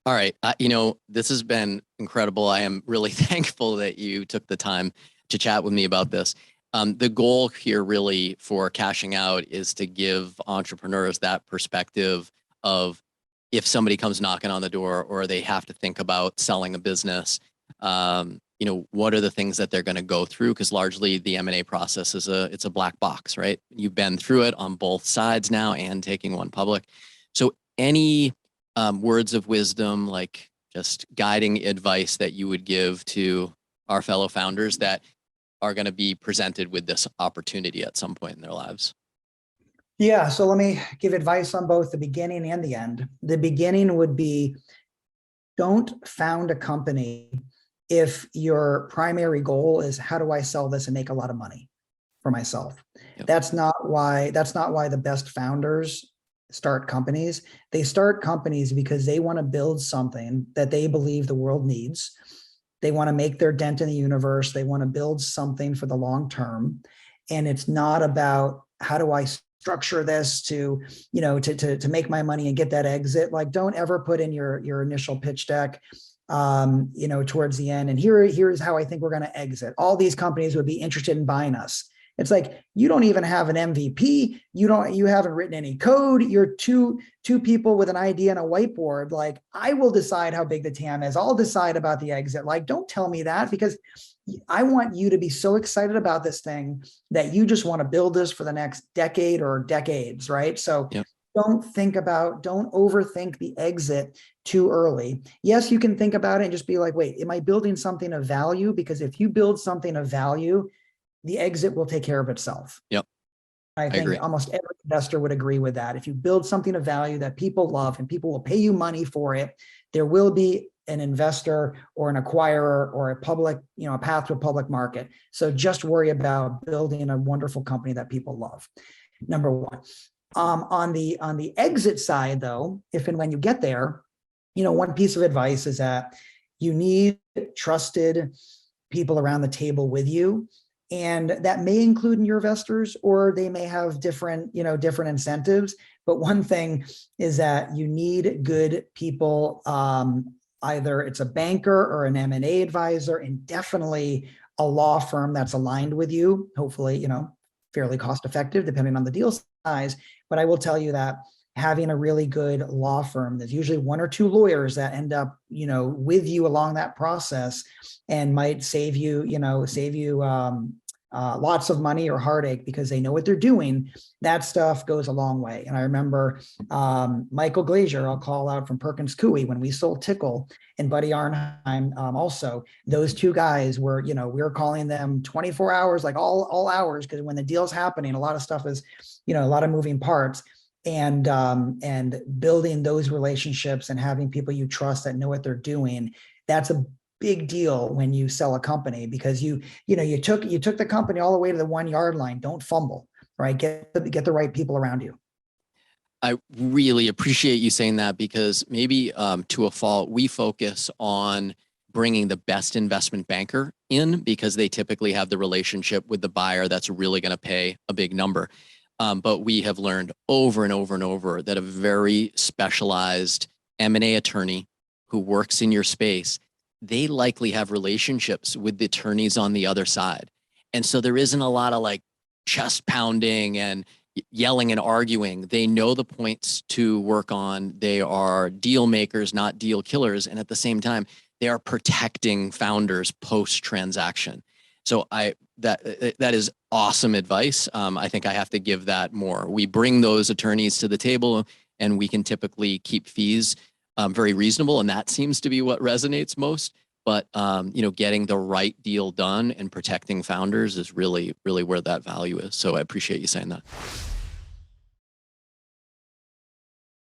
All right. This has been incredible. I am really thankful that you took the time to chat with me about this. The goal here really for cashing out is to give entrepreneurs that perspective of if somebody comes knocking on the door or they have to think about selling a business, what are the things that they're going to go through? Because largely the M&A process it's a black box, right? You've been through it on both sides now and taking one public. So any words of wisdom, like just guiding advice that you would give to our fellow founders that are going to be presented with this opportunity at some point in their lives? Yeah, so let me give advice on both the beginning and the end. The beginning would be, don't found a company if your primary goal is how do I sell this and make a lot of money for myself. Yep. That's not why the best founders start companies. They start companies because they want to build something that they believe the world needs. They want to make their dent in the universe. They want to build something for the long term. And it's not about how do I structure this to make my money and get that exit. Like, don't ever put in your initial pitch deck, towards the end, and here's how I think we're going to exit. All these companies would be interested in buying us. It's like, you don't even have an MVP. You haven't written any code. You're two people with an idea and a whiteboard. Like, I will decide how big the TAM is. I'll decide about the exit. Like, don't tell me that, because I want you to be so excited about this thing that you just want to build this for the next decade or decades, right? So yep. Don't overthink the exit too early. Yes, you can think about it and just be like, wait, am I building something of value? Because if you build something of value, the exit will take care of itself. Yep. I think almost every investor would agree with that. If you build something of value that people love and people will pay you money for it, there will be an investor or an acquirer or a public, a path to a public market. So just worry about building a wonderful company that people love. Number one. On the exit side, though, if and when you get there, one piece of advice is that you need trusted people around the table with you. And that may include your investors, or they may have different incentives. But one thing is that you need good people. Either it's a banker or an M&A advisor, and definitely a law firm that's aligned with you. Hopefully, fairly cost effective depending on the deal size. But I will tell you that having a really good law firm, there's usually one or two lawyers that end up, with you along that process and might save you lots of money or heartache because they know what they're doing. That stuff goes a long way. And I remember Michael Glazier, I'll call out from Perkins Coie, when we sold Tickle, and Buddy Arnheim also. Those two guys were, we were calling them 24 hours, like all hours, because when the deal's happening, a lot of stuff is, a lot of moving parts. And building those relationships and having people you trust that know what they're doing, that's a big deal when you sell a company, because you took the company all the way to the 1 yard line. Don't fumble, right? Get the right people around you. I really appreciate you saying that, because maybe to a fault, we focus on bringing the best investment banker in because they typically have the relationship with the buyer that's really going to pay a big number. But we have learned over and over and over that a very specialized M&A attorney who works in your space, they likely have relationships with the attorneys on the other side. And so there isn't a lot of like chest pounding and yelling and arguing. They know the points to work on. They are deal makers, not deal killers. And at the same time, they are protecting founders post-transaction. So that is awesome advice. I think I have to give that more. We bring those attorneys to the table, and we can typically keep fees very reasonable, and that seems to be what resonates most. But getting the right deal done and protecting founders is really, really where that value is. So I appreciate you saying that.